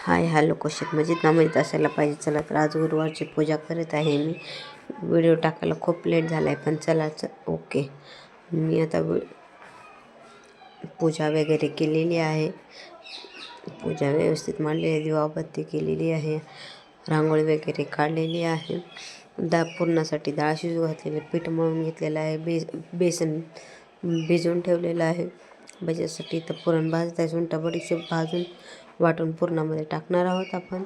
Hi hello कशात मजेत ना माहीत असायला पाहिजे. चला तर आज गुरुवारची पूजा करत आहे मी. व्हिडिओ टाकायला खूप लेट झाला आहे पण चला ओके. मी आता पूजा वगैरे केलेली आहे. पूजा व्यवस्थित मांडलेली आहे, दिवाबत्ती केलेली आहे, रांगोळी वगैरे काढलेली आहे. पुरणासाठी डाळ शिजू घातलेली, पीठ मळून घेतलेलं आहे, बेसन भिजवून ठेवलेलं आहे. भज्यासाठी तर पुरण भाजत आहे. सुंठा बडीशेप भाजून वाटून पुरणामध्ये टाकणार आहोत आपण.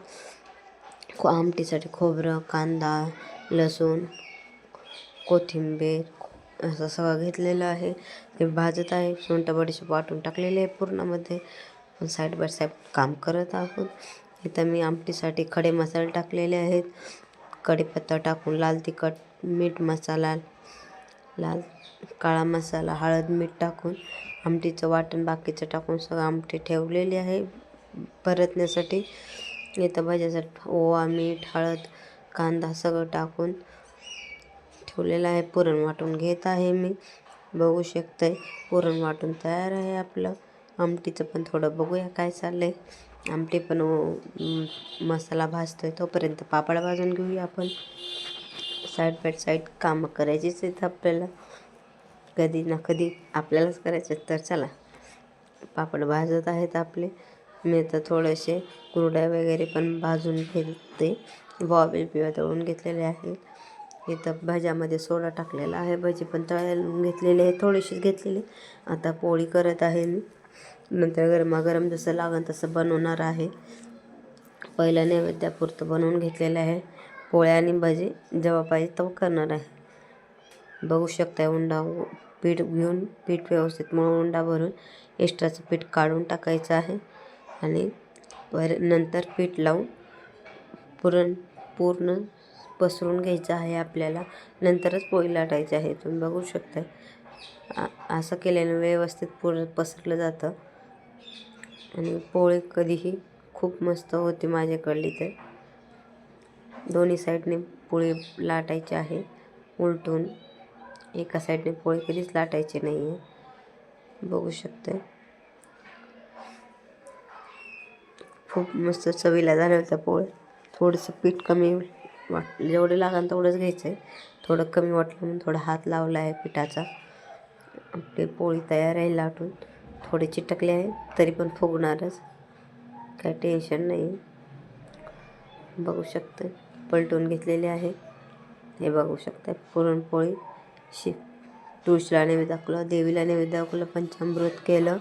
आमटीसाठी खोबरं, कांदा, लसूण, कोथिंबीर असं सगळं घेतलेलं आहे. ते भाजत आहे. सुंठा बडीशेप वाटून टाकलेले आहे पुरणामध्ये. साईड बाय साईड काम करत आहोत. इथं मी आमटीसाठी खडे मसाले टाकलेले आहेत. कढीपत्ता टाकून लाल तिखट, मीठ मसाला, काळा मसाला, हळद, मीठ टाकून आमटीचं वाटण बाकीचं टाकून सगळं आमटी ठेवलेली आहे परतण्यासाठी. इथं भाज्यासाठी ओवा, मीठ, हळद, कांदा सगळं टाकून ठेवलेलं आहे. पुरण वाटून घेत आहे मी. बघू शकताय पुरण वाटून तयार आहे आपलं. आमटीचं पण थोडं बघूया काय चाललं आहे. आमटी पण मसाला भाजतोय तोपर्यंत पापड भाजून घेऊया आपण. साईड बाय साईड कामं करायचीच आहेत आपल्याला, कधी ना कधी आपल्यालाच करायचे. तर चला पापड भाजत आहेत आपले. मी तर थोडेसे कुरड्या वगैरे पण भाजून घेते. बॉबी पिवा तळून घेतलेले आहे. इथं भाज्यामध्ये सोडा टाकलेला आहे. भजी पण तळून घेतलेली आहे, थोडीशीच घेतलेली. आता पोळी करत आहे मी. नंतर गरमागरम जसं लागेल तसं बनवणार आहे. पहिलं नैवेद्यापुरतं बनवून घेतलेलं आहे. पोळ्या आणि भजी जेव्हा पाहिजे तेव्हा करणार आहे. बघू शकता उंडा पीठ घेऊन पीठ व्यवस्थित मळून उंडा भरून एक्स्ट्राचं पीठ काढून टाकायचं आहे आणि नंतर पीठ लावून पूर्ण पसरून घ्यायचं आहे आपल्याला. नंतरच पोळी लाटायची आहे. तुम्ही बघू शकता असं केल्याने व्यवस्थित पूर्ण पसरलं जातं आणि पोळी कधीही खूप मस्त होती माझ्याकडली. तर दोन्ही साईडने पोळी लाटायची आहे उलटून. एका साईडने पोळी कधीच लाटायची नाही आहे. बघू शकते खूप मस्त चवीला झालं होतं पोळी. थोडंसं पीठ कमी जेवढं लागेल तेवढंच घ्यायचं आहे. थोडं कमी वाटलं म्हणून थोडा हात लावला आहे पिठाचा. आपली पोळी तयार आहे लाटून. थोडे चिटकले आहे तरी पण फुगणारच, काही टेन्शन नाही. बघू शकते पलटून घेतलेले आहे. हे बघू शकता पुरणपोळी तुळशीला नैवेद्य दाखवलं, देवीला नैवेद्य दाखवलं, पंचामृत केलं,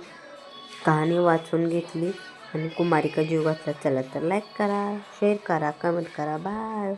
कहाणी वाचून घेतली आणि कुमारिका जीव घातला. चला तर लाईक करा, शेअर करा, कमेंट करा. बाय.